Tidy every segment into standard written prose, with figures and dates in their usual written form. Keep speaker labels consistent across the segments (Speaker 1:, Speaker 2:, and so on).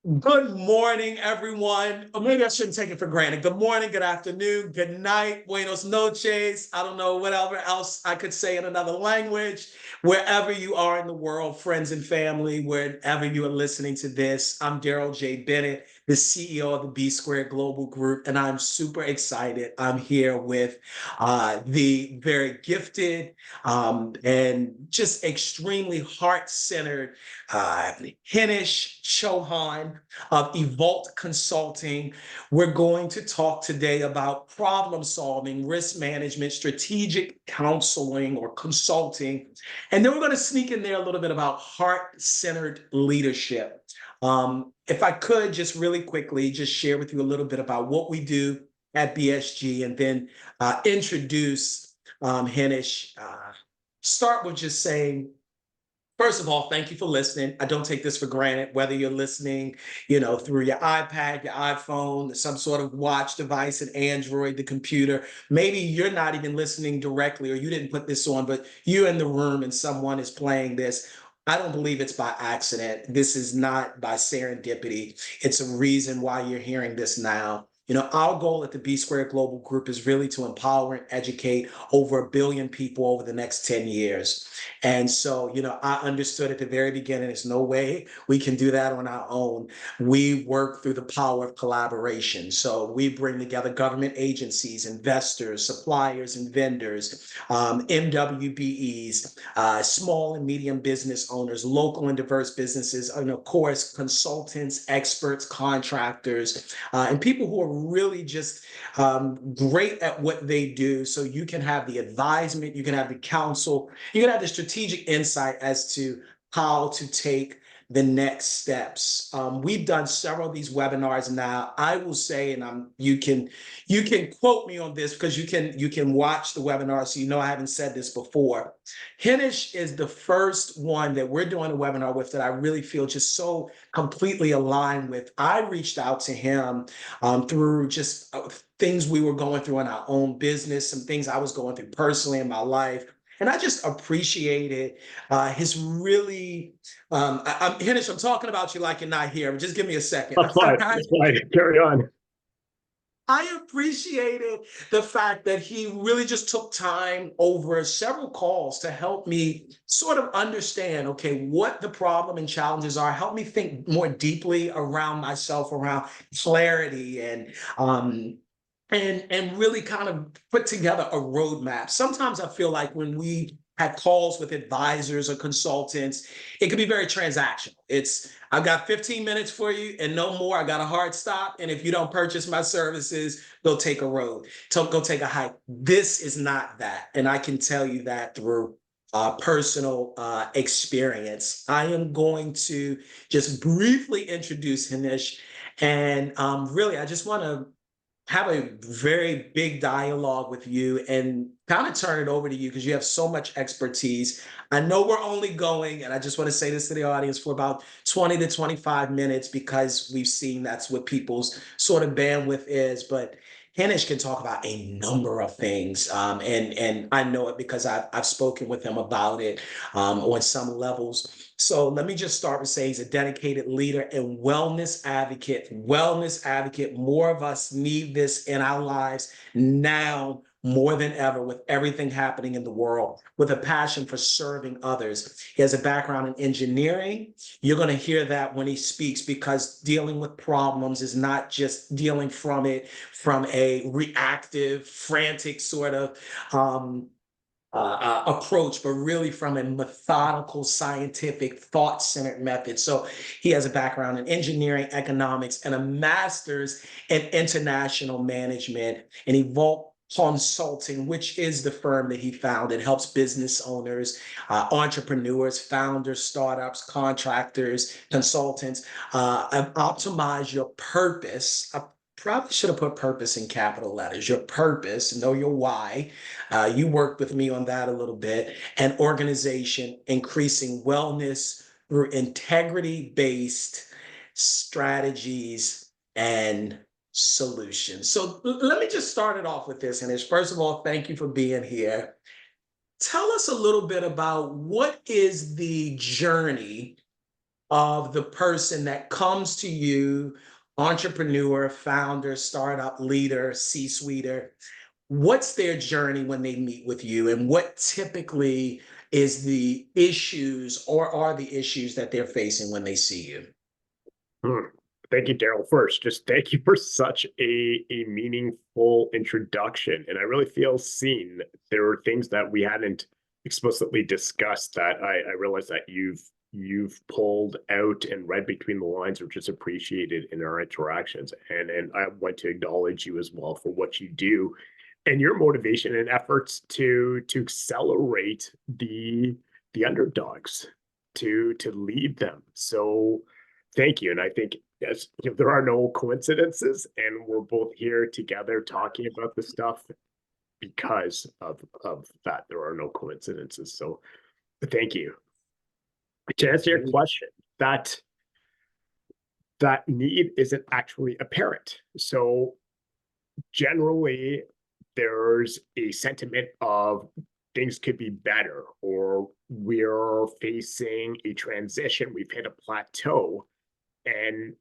Speaker 1: Good morning, everyone. Or maybe I shouldn't take it for granted. Good morning, good afternoon, good night, buenos noches. I don't know whatever else I could say in another language. Wherever you are in the world, friends and family, wherever you are listening to this, I'm Darrell J. Bennett, the CEO of the B Squared Global Group, and I'm super excited. I'm here with the very gifted and just extremely heart-centered Hinesh Chauhan of Evolut Consulting. We're going to talk today about problem solving, risk management, strategic counseling or consulting. And then we're going to sneak in there a little bit about heart-centered leadership. If I could just really quickly just share with you a little bit about what we do at BSG and then introduce Hinesh. Start with just saying, first of all, thank you for listening. I don't take this for granted, whether you're listening, through your iPad, your iPhone, some sort of watch device, an Android, the computer. Maybe you're not even listening directly or you didn't put this on, but you're in the room and someone is playing this. I don't believe it's by accident. This is not by serendipity. It's a reason why you're hearing this now. Our goal at the B Squared Global Group is really to empower and educate over 1 billion people over the next 10 years. And so, I understood at the very beginning, there's no way we can do that on our own. We work through the power of collaboration. So we bring together government agencies, investors, suppliers, and vendors, MWBEs, small and medium business owners, local and diverse businesses, and of course, consultants, experts, contractors, and people who are really just great at what they do. So you can have the advisement, you can have the counsel, you can have the strategic insight as to how to take the next steps. We've done several of these webinars now. I will say, and you can quote me on this because you can watch the webinar, so I haven't said this before. Hinesh is the first one that we're doing a webinar with that I really feel just so completely aligned with. I reached out to him through just things we were going through in our own business, some things I was going through personally in my life. And I just appreciated his really, Hinesh, I'm talking about you like you're not here, but just give me a second.
Speaker 2: That's fine. That's fine. Carry on.
Speaker 1: I appreciated the fact that he really just took time over several calls to help me sort of understand, okay, what the problem and challenges are, help me think more deeply around myself, around clarity and really kind of put together a roadmap. Sometimes I feel like when we had calls with advisors or consultants, it could be very transactional. I've got 15 minutes for you and no more. I got a hard stop. And if you don't purchase my services, go take a road, go take a hike. This is not that. And I can tell you that through personal experience. I am going to just briefly introduce Hinesh. And really, I just want to have a very big dialogue with you and kind of turn it over to you because you have so much expertise. I know we're only going, and I just want to say this to the audience, for about 20 to 25 minutes because we've seen that's what people's sort of bandwidth is. But Hanish can talk about a number of things, and I know it because I've spoken with him about it on some levels. So let me just start with saying he's a dedicated leader and wellness advocate. Wellness advocate. More of us need this in our lives now more than ever with everything happening in the world, with a passion for serving others. He has a background in engineering. You're going to hear that when he speaks because dealing with problems is not just dealing from it from a reactive, frantic sort of approach, but really from a methodical, scientific, thought-centered method. So he has a background in engineering, economics, and a master's in international management. And Evolut Consulting, which is the firm that he founded, helps business owners, entrepreneurs, founders, startups, contractors, consultants optimize your purpose. Probably should have put purpose in capital letters. Your purpose, know your why. You worked with me on that a little bit. And organization, increasing wellness through integrity-based strategies and solutions. So let me just start it off with this, Anish. First of all, thank you for being here. Tell us a little bit about what is the journey of the person that comes to you, entrepreneur, founder, startup leader, C-suiter? What's their journey when they meet with you, and what typically is the issues or are the issues that they're facing when they see you?
Speaker 2: Hmm. Thank you, Darrell. First, just thank you for such a meaningful introduction. And I really feel seen. There are things that we hadn't explicitly discussed that I realize that you've pulled out and read between the lines, which is appreciated in our interactions. And I want to acknowledge you as well for what you do and your motivation and efforts to accelerate the underdogs, to lead them. So thank you. And I think, yes, there are no coincidences, and we're both here together talking about this stuff because of that. There are no coincidences. So thank you. To answer your question, that that need isn't actually apparent. So generally, there's a sentiment of things could be better, or we're facing a transition, we've hit a plateau, and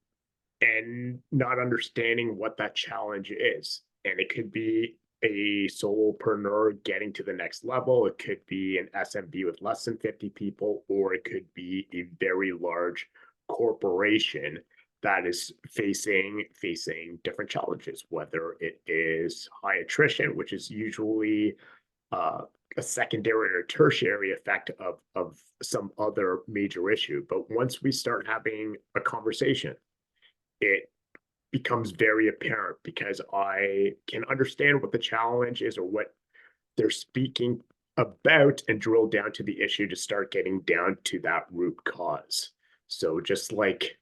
Speaker 2: not understanding what that challenge is. And it could be a solopreneur getting to the next level. It could be an SMB with less than 50 people, or it could be a very large corporation that is facing different challenges, whether it is high attrition, which is usually a secondary or tertiary effect of some other major issue. But once we start having a conversation, it becomes very apparent because I can understand what the challenge is or what they're speaking about and drill down to the issue to start getting down to that root cause. So just like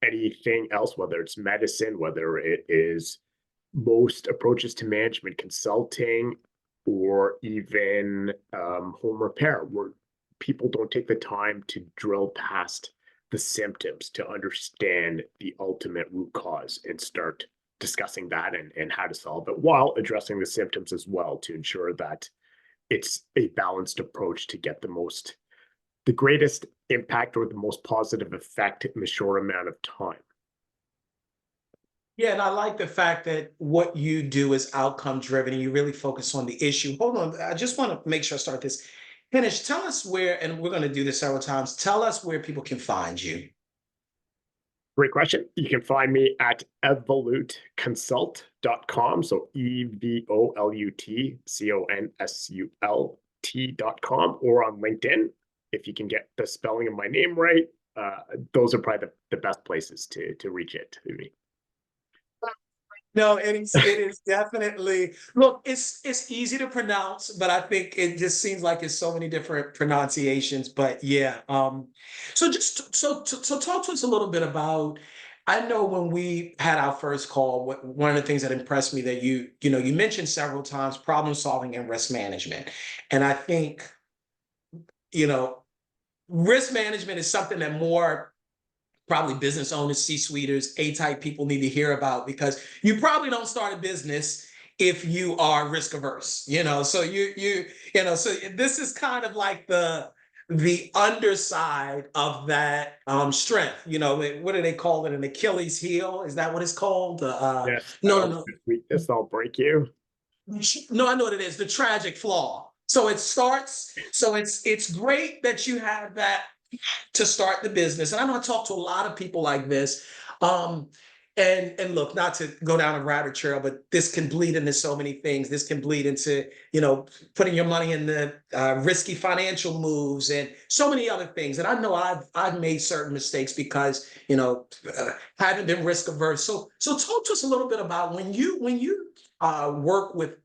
Speaker 2: anything else, whether it's medicine, whether it is most approaches to management consulting, or even home repair, where people don't take the time to drill past the symptoms to understand the ultimate root cause and start discussing that and how to solve it while addressing the symptoms as well to ensure that it's a balanced approach to get the greatest impact or the most positive effect in the short amount of time.
Speaker 1: Yeah, and I like the fact that what you do is outcome driven and you really focus on the issue. Hold on, I just want to make sure I start this. Hinesh, tell us where, and we're going to do this several times, tell us where people can find you.
Speaker 2: Great question. You can find me at evolutconsult.com. So EVOLUTCONSULT.com, or on LinkedIn. If you can get the spelling of my name right, those are probably the best places to reach it to me.
Speaker 1: No, it is definitely, look, it's easy to pronounce, but I think it just seems like it's so many different pronunciations. But yeah, so just so talk to us a little bit about. I know when we had our first call, one of the things that impressed me that you mentioned several times problem solving and risk management, and I think you know risk management is something that more probably business owners, C-suiters, A-type people need to hear about because you probably don't start a business if you are risk averse, So so this is kind of like the underside of that strength. What do they call it? An Achilles heel? Is that what it's called?
Speaker 2: Yes,
Speaker 1: No, no,
Speaker 2: weakness, I'll break you.
Speaker 1: no, I know what it is, the tragic flaw. So it starts, so it's great that you have that to start the business. And I know I talk to a lot of people like this. And look, not to go down a rabbit trail, but this can bleed into so many things. This can bleed into, putting your money in the risky financial moves and so many other things. And I know I've made certain mistakes because, haven't been risk averse. So talk to us a little bit about when you work with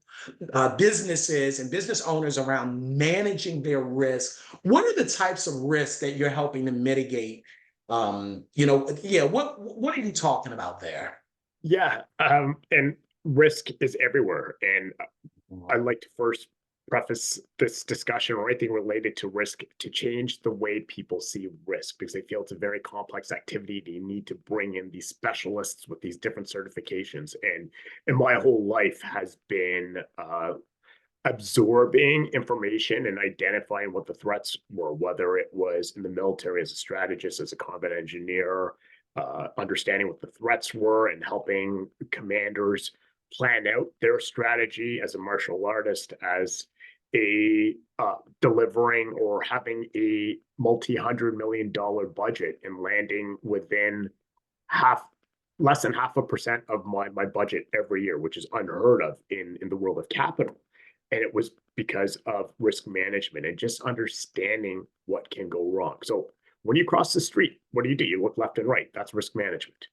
Speaker 1: businesses and business owners around managing their risk. What are the types of risks that you're helping to mitigate? Yeah, what are you talking about there?
Speaker 2: Yeah, and risk is everywhere. And I'd like to first preface this discussion or anything related to risk to change the way people see risk, because they feel it's a very complex activity. You need to bring in these specialists with these different certifications. And my whole life has been absorbing information and identifying what the threats were, whether it was in the military as a strategist, as a combat engineer, understanding what the threats were and helping commanders plan out their strategy as a martial artist, as a delivering or having a multi-$100 million budget and landing within half less than 0.5% of my budget every year, which is unheard of in the world of capital. And it was because of risk management and just understanding what can go wrong. So when you cross the street, what do? You look left and right. That's risk management.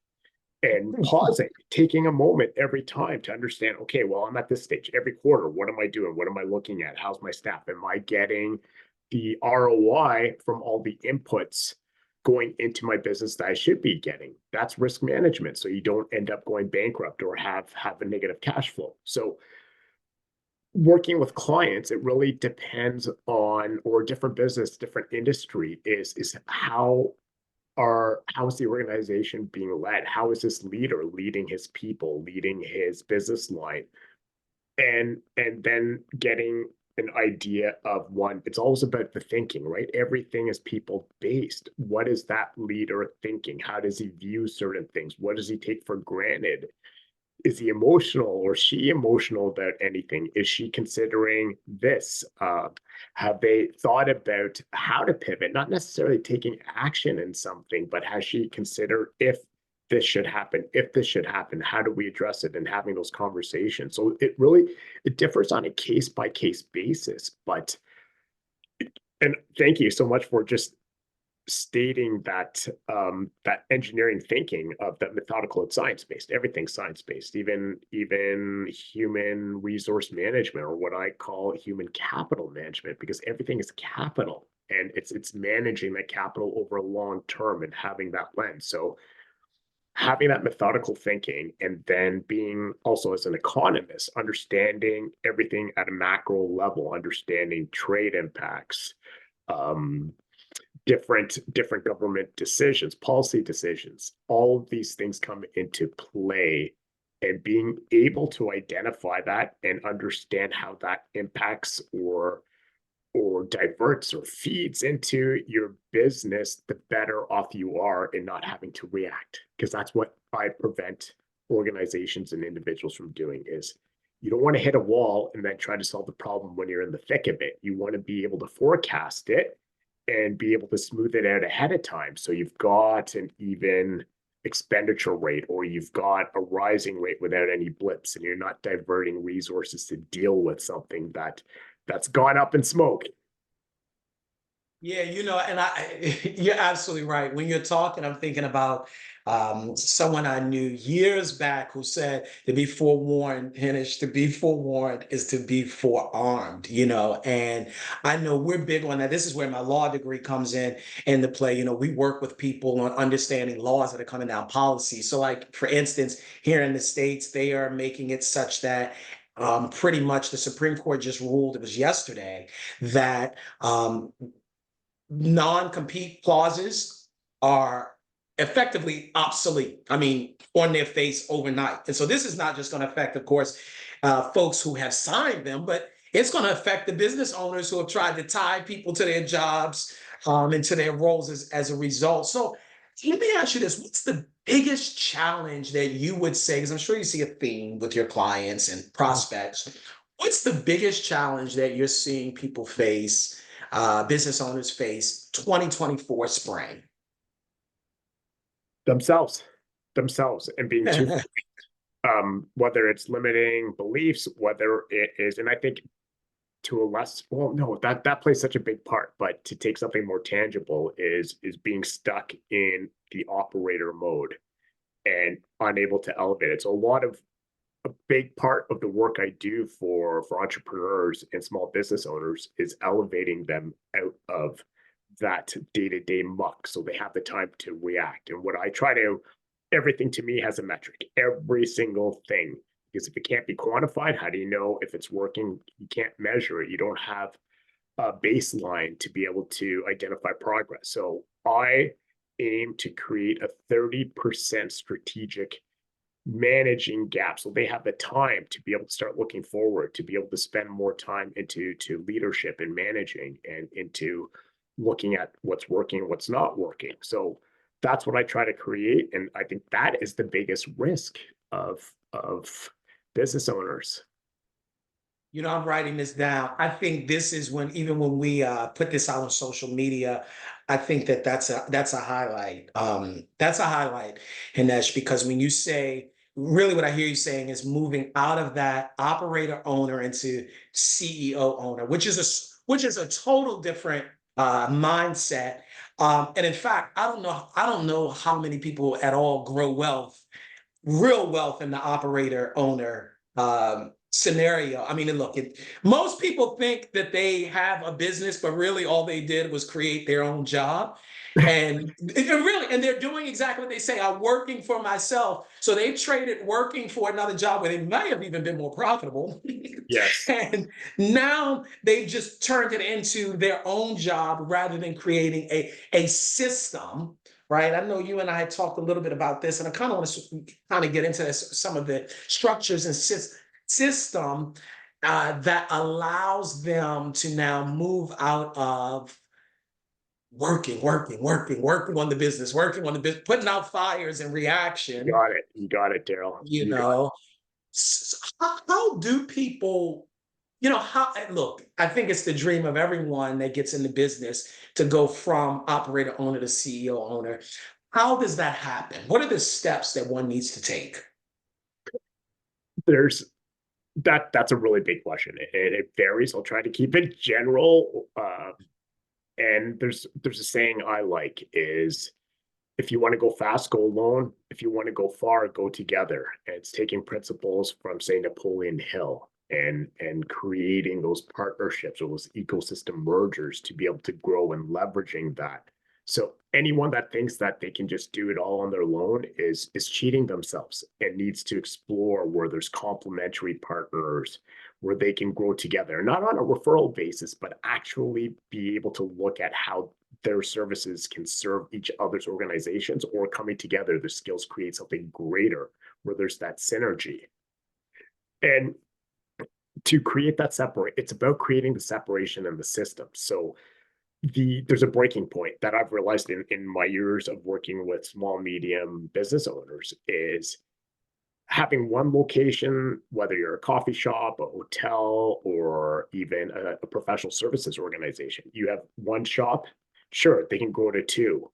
Speaker 2: And pausing, taking a moment every time to understand, okay, well, I'm at this stage every quarter. What am I doing? What am I looking at? How's my staff? Am I getting the ROI from all the inputs going into my business that I should be getting? That's risk management. So you don't end up going bankrupt or have a negative cash flow. So working with clients, it really depends on, or different business, different industry is how is the organization being led? How is this leader leading his people, leading his business line? And then getting an idea of one, it's always about the thinking, right? Everything is people based. What is that leader thinking? How does he view certain things? What does he take for granted? Is he emotional or she emotional about anything? Is she considering this? Have they thought about how to pivot? Not necessarily taking action in something, but has she considered if this should happen? If this should happen, how do we address it? And having those conversations. So it differs on a case by case basis. But and thank you so much for just stating that that engineering thinking of that methodical and science-based. Everything's science-based, even human resource management, or what I call human capital management, because everything is capital and it's managing that capital over a long term and having that lens. So having that methodical thinking, and then being also, as an economist, understanding everything at a macro level, understanding trade impacts, um, different government decisions, policy decisions. All of these things come into play, and being able to identify that and understand how that impacts or diverts or feeds into your business, the better off you are in not having to react. Because that's what I prevent organizations and individuals from doing. Is you don't want to hit a wall and then try to solve the problem when you're in the thick of it. You want to be able to forecast it and be able to smooth it out ahead of time. So you've got an even expenditure rate, or you've got a rising rate without any blips, and you're not diverting resources to deal with something that's gone up in smoke.
Speaker 1: Yeah, and you're absolutely right. When you're talking, I'm thinking about someone I knew years back who said to be forewarned, Hinesh, to be forewarned is to be forearmed, and I know we're big on that. This is where my law degree comes into play. We work with people on understanding laws that are coming down policy. So like, for instance, here in the States, they are making it such that pretty much the Supreme Court just ruled, it was yesterday, that non-compete clauses are effectively obsolete. I mean, on their face overnight. And so this is not just going to affect, of course, folks who have signed them, but it's going to affect the business owners who have tried to tie people to their jobs and to their roles as a result. So let me ask you this. What's the biggest challenge that you would say, because I'm sure you see a theme with your clients and prospects, what's the biggest challenge that you're seeing people face, business owners face 2024 spring?
Speaker 2: themselves and being too whether it's limiting beliefs, whether it is, and I think to a less, well, no, that plays such a big part, but to take something more tangible is being stuck in the operator mode and unable to elevate it. So a big part of the work I do for entrepreneurs and small business owners is elevating them out of that day-to-day muck, so they have the time to react. And what I try to, everything to me has a metric, every single thing. Because if it can't be quantified, how do you know if it's working? You can't measure it. You don't have a baseline to be able to identify progress. So I aim to create a 30% strategic managing gaps so they have the time to be able to start looking forward, to be able to spend more time into leadership and managing and into looking at what's working and what's not working. So that's what I try to create. And I think that is the biggest risk of business owners.
Speaker 1: I'm writing this down. I think this is when, even when we put this out on social media, I think that that's a highlight. That's a highlight, Hinesh, because when you say, really what I hear you saying is moving out of that operator owner into CEO owner, which is a total different mindset. And in fact, I don't know how many people at all grow wealth, real wealth in the operator owner scenario. I mean, look, most people think that they have a business, but really all they did was create their own job. And they're doing exactly what they say. I'm working for myself. So they've traded working for another job where they may have even been more profitable.
Speaker 2: Yes.
Speaker 1: And now they've just turned it into their own job rather than creating a system, right? I know you and I talked a little bit about this, and I kind of want to kind of get into this, some of the structures and system that allows them to now move out of working on the business, putting out fires and
Speaker 2: You
Speaker 1: reaction.
Speaker 2: got it. You got it, Daryl.
Speaker 1: You
Speaker 2: You got
Speaker 1: know, how do people, how, look, I think it's the dream of everyone that gets into business to go from operator owner to CEO owner. How does that happen? What are the steps that one needs to take?
Speaker 2: there's that's a really big question. It varies. I'll try to keep it general. And there's a saying I like is if you want to go fast, go alone. If you want to go far, go together. And it's taking principles from, say, Napoleon Hill and creating those partnerships or those ecosystem mergers to be able to grow and leveraging that. So anyone that thinks that they can just do it all on their own is cheating themselves and needs to explore where there's complementary partners where they can grow together, not on a referral basis, but actually be able to look at how their services can serve each other's organizations, or coming together, the skills create something greater where there's that synergy. And to create that separate, it's about creating the separation in the system. So there's a breaking point that I've realized in my years of working with small, medium business owners is having one location, whether you're a coffee shop, a hotel, or even a professional services organization. You have one shop, sure, they can go to two.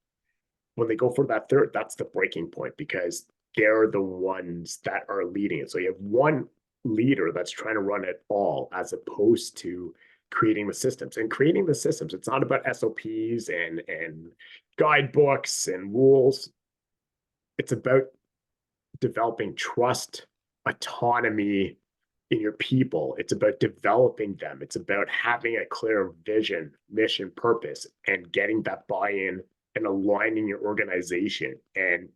Speaker 2: When they go for that third, that's the breaking point because they're the ones that are leading it. So you have one leader that's trying to run it all as opposed to creating the systems. And creating the systems, it's not about SOPs and guidebooks and rules. It's about developing trust, autonomy in your people. It's about developing them. It's about having a clear vision, mission, purpose, and getting that buy-in and aligning your organization and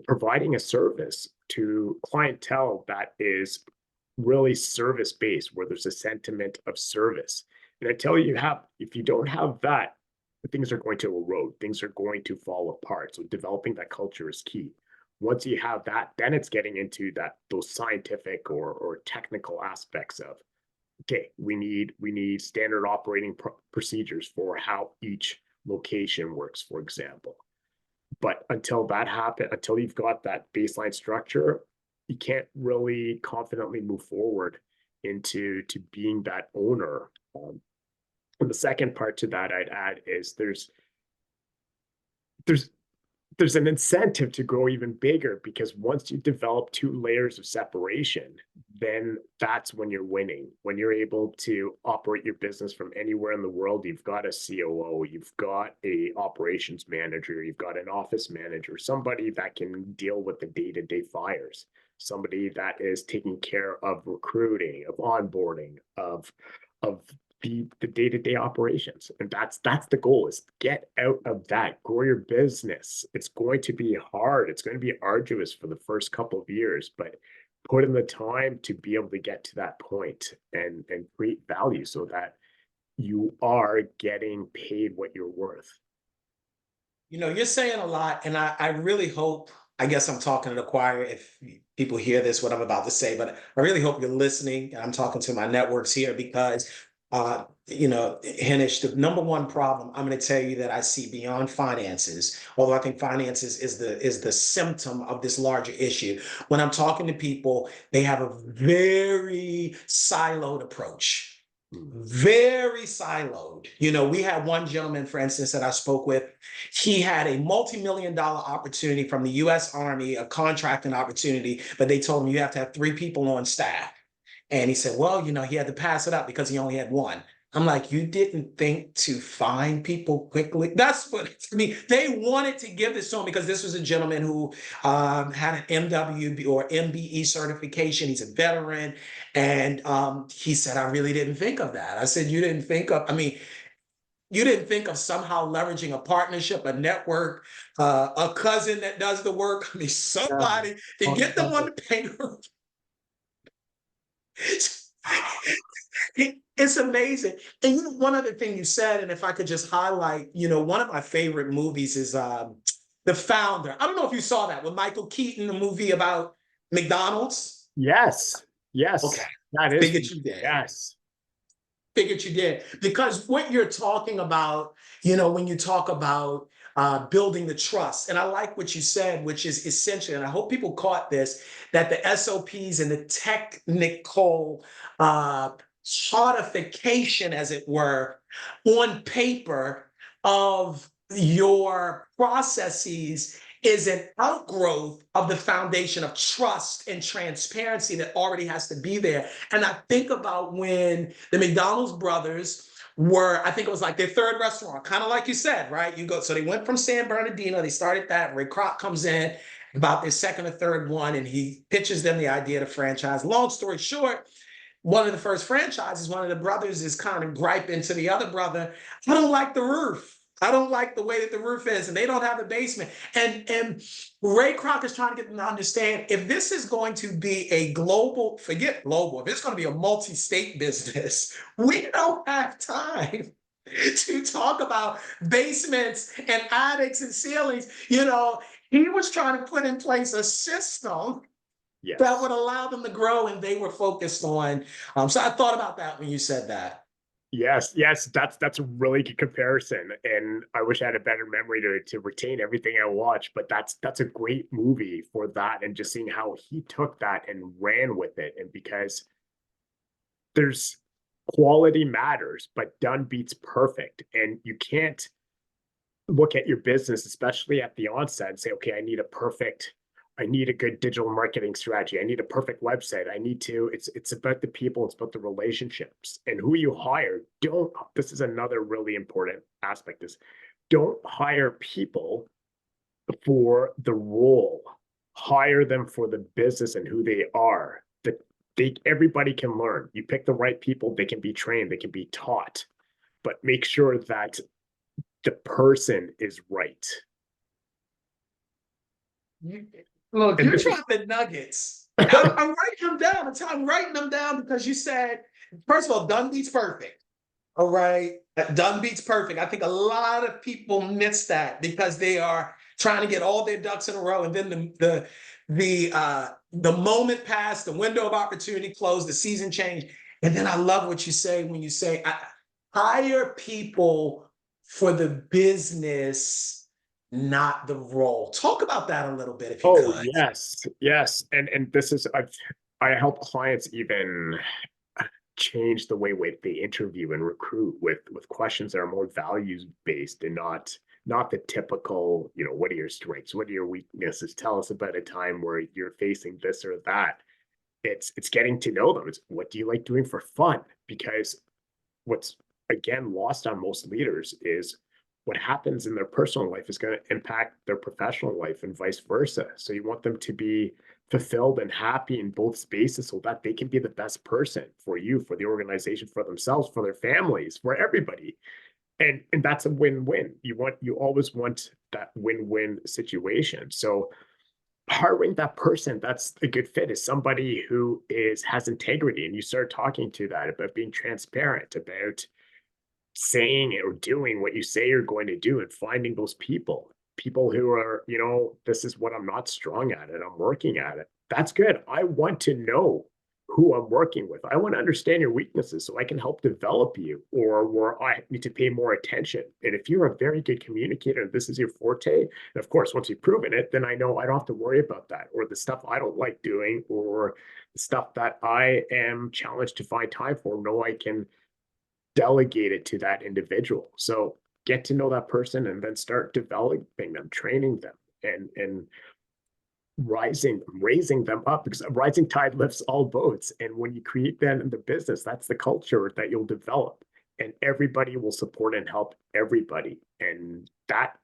Speaker 2: providing a service to clientele that is really service-based, where there's a sentiment of service. And until you have, if you don't have that, things are going to erode, things are going to fall apart. So developing that culture is key. Once you have that, then it's getting into those scientific or technical aspects of, okay, we need standard operating procedures for how each location works, for example. But until that happens, until you've got that baseline structure, you can't really confidently move forward into being that owner. And the second part to that I'd add is there's there's an incentive to grow even bigger, because once you develop two layers of separation, then that's when you're winning. When you're able to operate your business from anywhere in the world, you've got a COO, you've got a operations manager, you've got an office manager, somebody that can deal with the day-to-day fires, somebody that is taking care of recruiting, of onboarding, of the day-to-day operations. And that's the goal, is get out of that, grow your business. It's going to be hard, it's going to be arduous for the first couple of years, but put in the time to be able to get to that point and create value so that you are getting paid what you're worth.
Speaker 1: You're saying a lot, and I really hope I guess I'm talking to the choir if people hear this, what I'm about to say, but I really hope you're listening. I'm talking to my networks here because, Hinesh, the number one problem I'm going to tell you that I see beyond finances, although I think finances is the symptom of this larger issue. When I'm talking to people, they have a very siloed approach. Very siloed. We had one gentleman, for instance, that I spoke with. He had a multi-million dollar opportunity from the US Army, a contracting opportunity, but they told him you have to have 3 people on staff. And he said, well, he had to pass it up because he only had one. I'm like, you didn't think to find people quickly? That's what, I mean, they wanted to give this to him because this was a gentleman who had an MWB or MBE certification. He's a veteran. And he said, I really didn't think of that. I said, you didn't think of, I mean, you didn't think of somehow leveraging a partnership, a network, a cousin that does the work. I mean, somebody to get them on the payroll. It's amazing. And one other thing you said, and if I could just highlight, one of my favorite movies is The Founder. I don't know if you saw that with Michael Keaton, the movie about McDonald's.
Speaker 2: Yes. Yes.
Speaker 1: Okay.
Speaker 2: That is.
Speaker 1: Figured you did.
Speaker 2: Yes.
Speaker 1: Figured you did. Because what you're talking about, when you talk about building the trust, and I like what you said, which is essential, and I hope people caught this, that the SOPs and the technical codification, as it were, on paper of your processes is an outgrowth of the foundation of trust and transparency that already has to be there. And I think about when the McDonald's brothers were, I think it was like their third restaurant, kind of like you said, right? So they went from San Bernardino, they started that. Ray Kroc comes in about their second or third one, and he pitches them the idea to franchise. Long story short, one of the first franchises, one of the brothers is kind of griping to the other brother, I don't like the roof. I don't like the way that the roof is, and they don't have a basement. And Ray Kroc is trying to get them to understand, if this is going to be a global, forget global, if it's going to be a multi-state business, we don't have time to talk about basements and attics and ceilings. He was trying to put in place a system that would allow them to grow, and they were focused on. So I thought about that when you said that.
Speaker 2: Yes, that's a really good comparison, and I wish I had a better memory to retain everything I watched. But that's a great movie for that, and just seeing how he took that and ran with it, and because there's quality matters, but done beats perfect, and you can't look at your business, especially at the onset, and say, okay, I need a good digital marketing strategy. I need a perfect website. It's about the people, it's about the relationships and who you hire. This is another really important aspect is don't hire people for the role. Hire them for the business and who they are. Everybody can learn. You pick the right people, they can be trained, they can be taught, but make sure that the person is right.
Speaker 1: Look, you're dropping nuggets. I'm writing them down. I'm writing them down because you said, first of all, done beats perfect. All right. Done beats perfect. I think a lot of people miss that because they are trying to get all their ducks in a row. And then the moment passed, the window of opportunity closed, the season changed. And then I love what you say when you say, hire people for the business, not the role. Talk about that a little bit if you could.
Speaker 2: Yes. And this is I help clients even change the way they interview and recruit with questions that are more values based and not the typical, what are your strengths? What are your weaknesses? Tell us about a time where you're facing this or that. It's getting to know them. It's what do you like doing for fun? Because what's again lost on most leaders is what happens in their personal life is going to impact their professional life and vice versa. So you want them to be fulfilled and happy in both spaces so that they can be the best person for you, for the organization, for themselves, for their families, for everybody. And that's a win-win. You always want that win-win situation. So hiring that person that's a good fit is somebody who has integrity, and you start talking to that about being transparent, about saying or doing what you say you're going to do, and finding those people. people who are, you know, this is what I'm not strong at and I'm working at it. That's good. I want to know who I'm working with. I want to understand your weaknesses so I can help develop you, or where I need to pay more attention. And if you're a very good communicator, and this is your forte, and of course, once you've proven it, then I know I don't have to worry about that, or the stuff I don't like doing, or the stuff that I am challenged to find time for. No, I can delegate it to that individual. So get to know that person and then start developing them, training them, and raising them up, because a rising tide lifts all boats. And when you create that in the business, that's the culture that you'll develop, and everybody will support and help everybody. And that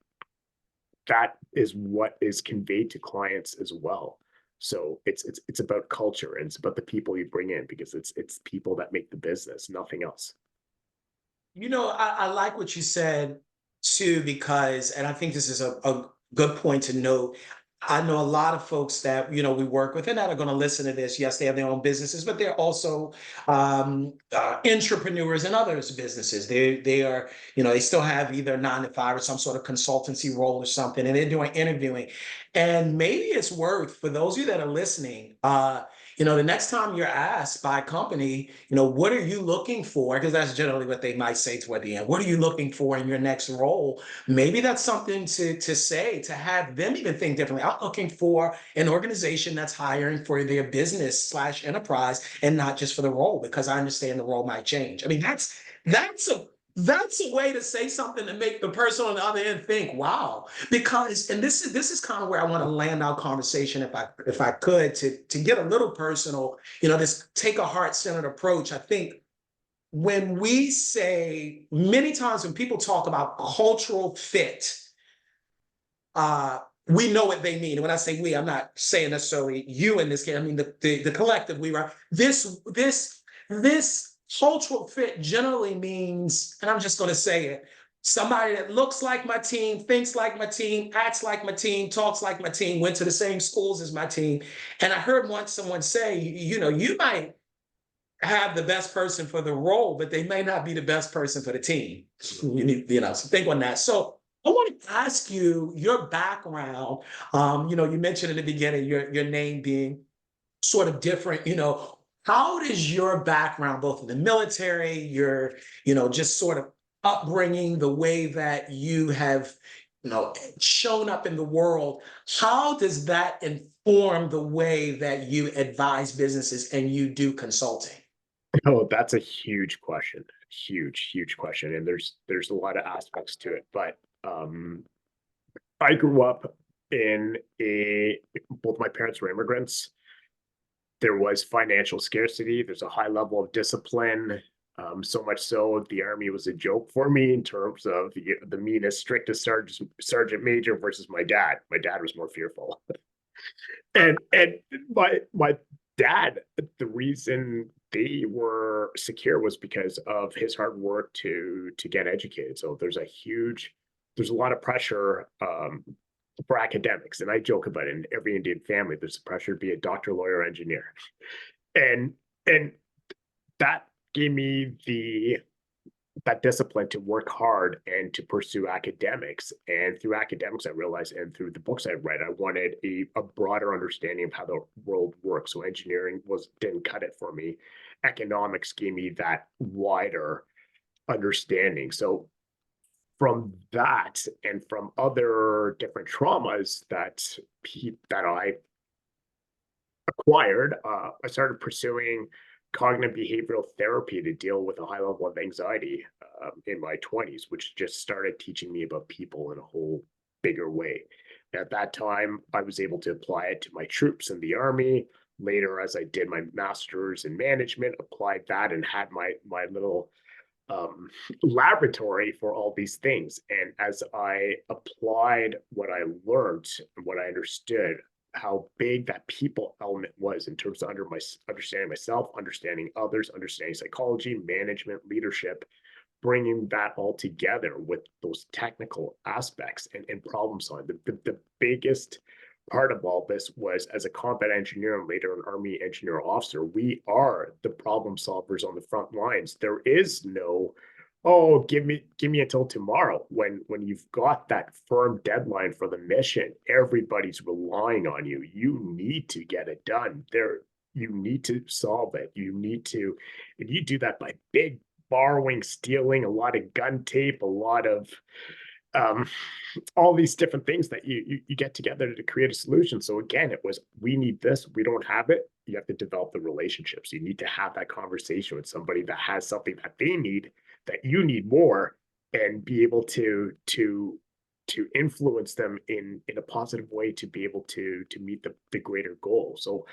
Speaker 2: is what is conveyed to clients as well. So it's about culture, and it's about the people you bring in, because it's people that make the business, nothing else.
Speaker 1: I like what you said too, because, and I think this is a good point to note. I know a lot of folks that, we work with and that are going to listen to this. Yes, they have their own businesses, but they're also entrepreneurs in others' businesses. They are, they still have either 9 to 5 or some sort of consultancy role or something, and they're doing interviewing. And maybe it's worth, for those of you that are listening, the next time you're asked by a company, what are you looking for? Because that's generally what they might say toward the end. What are you looking for in your next role? Maybe that's something to say, to have them even think differently. I'm looking for an organization that's hiring for their business/enterprise and not just for the role, because I understand the role might change. I mean, that's a way to say something to make the person on the other end think, wow. Because, and this is kind of where I want to land our conversation, if I could, to get a little personal, this take a heart-centered approach. I think when we say, many times when people talk about cultural fit, we know what they mean. And when I say we, I'm not saying necessarily you in this case. I mean the collective we, right? This cultural fit generally means, and I'm just going to say it, somebody that looks like my team, thinks like my team, acts like my team, talks like my team, went to the same schools as my team. And I heard once someone say, you might have the best person for the role, but they may not be the best person for the team. So think on that. So I want to ask you your background. You mentioned in the beginning your name being sort of different. How does your background, both in the military, your, just sort of upbringing, the way that you have, shown up in the world, how does that inform the way that you advise businesses and you do consulting?
Speaker 2: Oh, that's a huge question. Huge question. And there's a lot of aspects to it. But I grew up in both my parents were immigrants. There was financial scarcity. There's a high level of discipline. So much so, the army was a joke for me in terms of the meanest, strictest sergeant major versus my dad. My dad was more fearful. And my dad, the reason they were secure was because of his hard work to get educated. So there's a lot of pressure for academics, and I joke about it. In every Indian family, there's pressure to be a doctor, lawyer, engineer, and that gave me that discipline to work hard and to pursue academics. And through academics, I realized, and through the books I read, I wanted a broader understanding of how the world works. So engineering didn't cut it for me. Economics gave me that wider understanding. So from that and from other different traumas that I acquired, I started pursuing cognitive behavioral therapy to deal with a high level of anxiety in my 20s, which just started teaching me about people in a whole bigger way. At that time, I was able to apply it to my troops in the army. Later, as I did my master's in management, applied that and had my little laboratory for all these things. And as I applied what I learned and what I understood, how big that people element was in terms of understanding myself, understanding others, understanding psychology, management, leadership, bringing that all together with those technical aspects and problem solving. The biggest part of all this was, as a combat engineer and later an Army engineer officer, we are the problem solvers on the front lines. There is no oh, give me until tomorrow. When you've got that firm deadline for the mission, everybody's relying on you. You need to get it done. You need to solve it. And you do that by big borrowing, stealing, a lot of gun tape, a lot of um, all these different things that you get together to create a solution. So again, it was, we need this, we don't have it. You have to develop the relationships. You need to have that conversation with somebody that has something that they need, that you need more, and be able to influence them in a positive way to be able to meet the greater goal. So,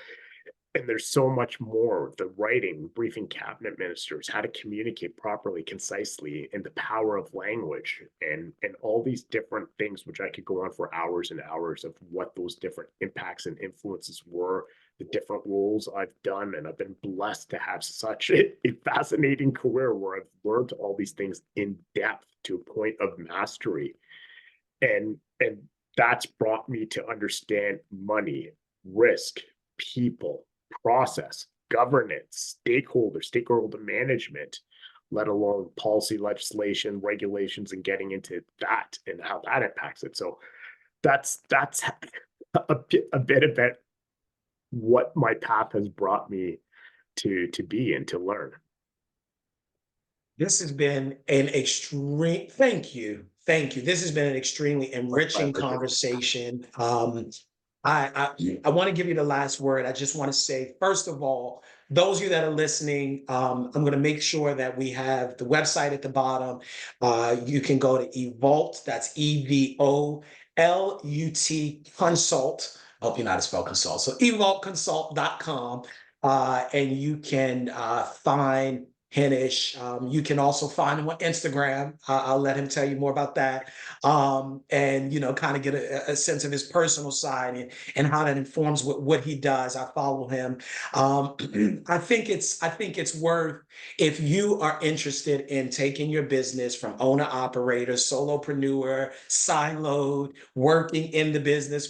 Speaker 2: and there's so much more: the writing, briefing cabinet ministers, how to communicate properly, concisely, and the power of language, and all these different things, which I could go on for hours and hours of what those different impacts and influences were, the different roles I've done. And I've been blessed to have such a fascinating career where I've learned all these things in depth to a point of mastery. And that's brought me to understand money, risk, people, process, governance, stakeholder management, let alone policy, legislation, regulations, and getting into that and how that impacts it. So that's a bit about what my path has brought me to be and to learn.
Speaker 1: This has been an extreme, thank you. Thank you. This has been an extremely enriching conversation. I want to give you the last word. I just want to say, first of all, those of you that are listening, I'm going to make sure that we have the website at the bottom. You can go to Evolut, that's Evolut Consult. I hope you know how to spell consult. So evolutconsult.com, and you can find Hinesh. You can also find him on Instagram. I'll let him tell you more about that. And, kind of get a sense of his personal side and how that informs what he does. I follow him. I think it's worth, if you are interested in taking your business from owner operator, solopreneur, siloed, working in the business,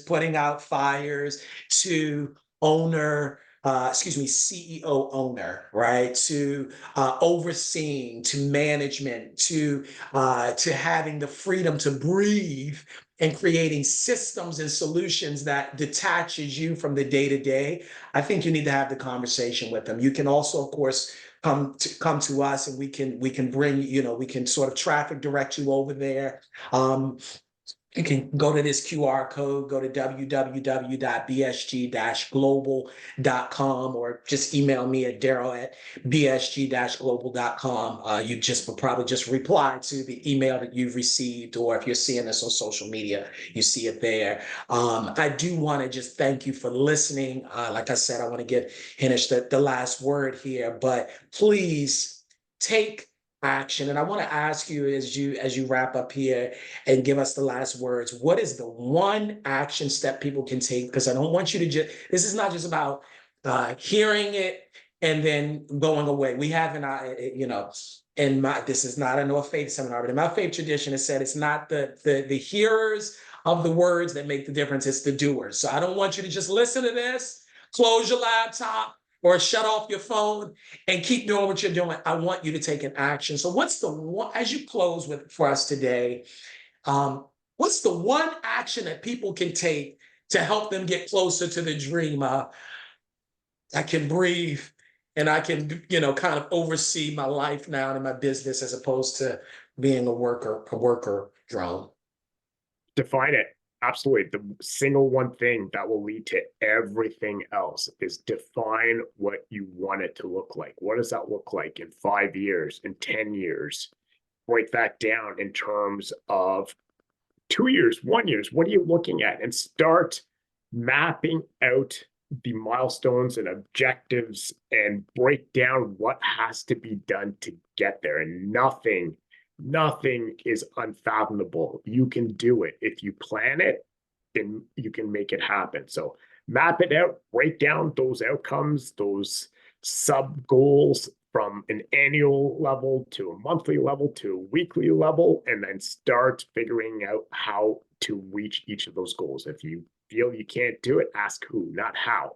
Speaker 1: putting out fires, to owner, CEO owner, right? To overseeing, to management, to having the freedom to breathe, and creating systems and solutions that detaches you from the day to day. I think you need to have the conversation with them. You can also, of course, come to us, and we can bring, we can sort of traffic direct you over there. You can go to this QR code, go to www.bsg-global.com, or just email me at Darrell@bsg-global.com. You just will probably just reply to the email that you've received, or if you're seeing this on social media, you see it there. I do want to just thank you for listening. Like I said, I want to give Hinesh the last word here, but please take action. And I want to ask you, as you wrap up here and give us the last words, what is the one action step people can take? Because I don't want you to just, this is not just about hearing it and then going away. We have this is not a North Faith seminar, but in my faith tradition, it said it's not the hearers of the words that make the difference, it's the doers. So I don't want you to just listen to this, close your laptop, or shut off your phone and keep doing what you're doing. I want you to take an action. So what's the one, as you close for us today, what's the one action that people can take to help them get closer to the dream? I can breathe, and I can, kind of oversee my life now and my business, as opposed to being a worker drone.
Speaker 2: Define it. Absolutely. The single one thing that will lead to everything else is define what you want it to look like. What does that look like in 5 years, in 10 years? Break that down in terms of 2 years, 1 year. What are you looking at? And start mapping out the milestones and objectives, and break down what has to be done to get there. And nothing is unfathomable. You can do it. If you plan it, then you can make it happen. So map it out, break down those outcomes, those sub goals, from an annual level to a monthly level to a weekly level, and then start figuring out how to reach each of those goals. If you feel you can't do it, ask who, not how.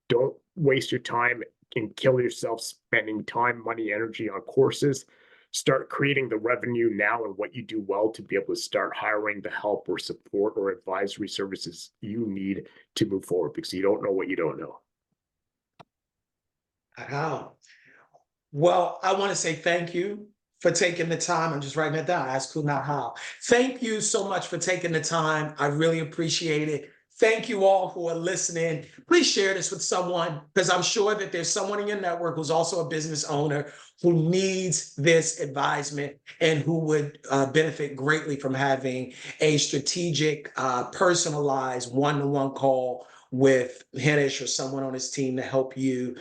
Speaker 2: Don't waste your time and kill yourself spending time, money, energy on courses. start creating the revenue now and what you do well to be able to start hiring the help or support or advisory services you need to move forward, because you don't know what you don't know.
Speaker 1: Wow. Well, I want to say thank you for taking the time. I'm just writing it down. Ask who, not how. Thank you so much for taking the time. I really appreciate it. Thank you all who are listening. Please share this with someone, because I'm sure that there's someone in your network who's also a business owner who needs this advisement and who would benefit greatly from having a strategic, personalized one-to-one call with Hinesh or someone on his team to help you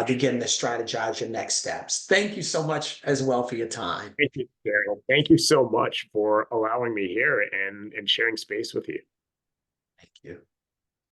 Speaker 1: begin to strategize your next steps. Thank you so much as well for your time.
Speaker 2: Thank you, Darrell. Thank you so much for allowing me here and sharing space with you.
Speaker 1: Thank you.